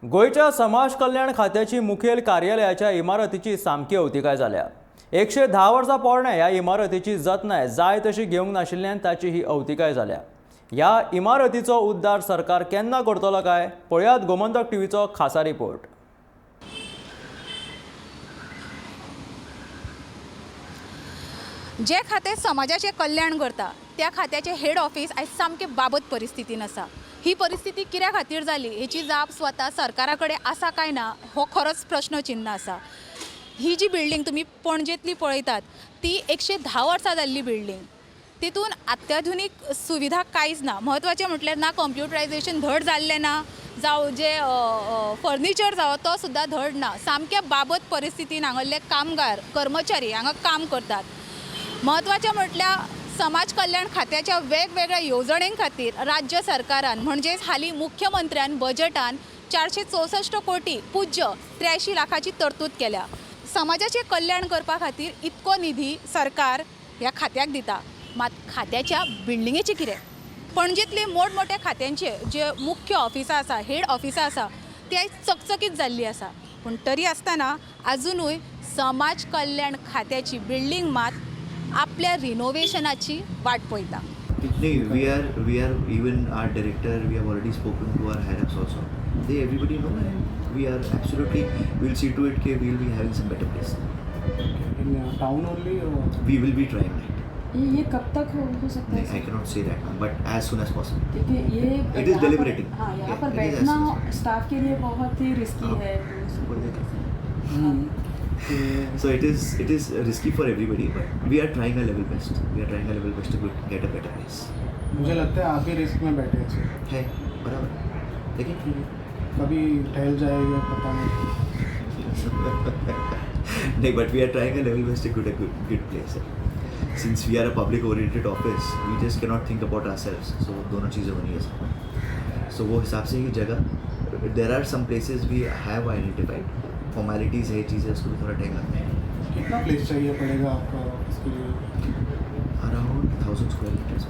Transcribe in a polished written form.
गोयच्या समाज कल्याण खात्याची मुखेल कार्यालयाच्या इमारतीची सामकी अवतिकाय जाल्या। 110 वर्सां पोरण्या ह्या इमारतीची जतनाय जाय तशी घेवंक नाशिल्ल्यान ताची ही अवतिकाय जाल्या। ह्या इमारतीचो उद्धार सरकार केन्ना करतलो काय पळयात गोमंतक टीव्हीचो खासा रिपोर्ट। जे खाते समाजाचे कल्याण करता त्या खात्याचे हेड ऑफिस आज सामके बाबत परिस्थितीन आसा। ही परिस्थिती कित्या खातीर जाली हेची जाप स्वता सरकाराकडे आसा काय ना हो खरोच प्रश्नचिन्ह आसा। ही जी बिल्डिंग तुम्ही पणजेतली पळयतात ती 110 वर्सां जाल्ली बिल्डिंग। तितून अत्याधुनिक सुविधा कांयच ना। महत्वाचे म्हटल्यार ना कॉम्प्युटरायझेशन धड जाल्लें ना, जावं जे फर्निचर जावं तो सुद्धा धड ना। सामक्या बाबत परिस्थितीन हांगल्ले कामगार कर्मचारी हांगा काम करतात। महत्वाचे म्हटल्यार समाज कल्याण खात्याच्या वेगवेगळ्या येवजणें खातीर राज्य सरकारान म्हणजेच हालीं मुख्यमंत्र्यान बजेटान 464 कोटी पूज्य 83 लाखाची तरतूद केल्या। समाजाचे कल्याण करपा खातीर इतको निधी सरकार ह्या खात्याक दिता, मात खात्याच्या बिल्डिंगेचें कितें? पणजेतले मोठमोठ्या खात्यांचे जे मुख्य ऑफिसां आसा, हेड ऑफिसां आसा ती आयज चकचकीत जाल्ली आसा। पूण तरी आसतना अजुनूय समाज कल्याण खात्याची बिल्डिंग मात आपल्या रिनोवेशनाची वाट पळयता। We are even our director. We have already spoken to our higher ups also. Everybody know, and we are absolutely. We'll see to it that we'll be having some better place. In town only? Or? We will be trying that. ये कब तक हो सकता है? I cannot say that now, but as soon as possible. क्योंकि ये It is deliberating. हाँ, यहाँ पर It is as बैठना soon as स्टाफ के लिए बहुत ही रिस्की है। So it is risky for everybody, but we are trying our level best. We are trying our level best to get a better place. मुझे लगता है आप ही risk में बैठे हैं है बराबर, लेकिन कभी ठहल जाएगा पता नहीं। नहीं, but we are trying our level best to get a good place. Since we are a public oriented office, we just cannot think about ourselves. So दोनों चीज़ें होनी है। So वो हिसाब से ही जगह, there are some places we have identified. Formalities है, चीज़ें, उसको भी थोड़ा टाइम लगता है। कितना प्लेस चाहिए पड़ेगा आपका ऑफिस के लिए? Around 1000 square metres.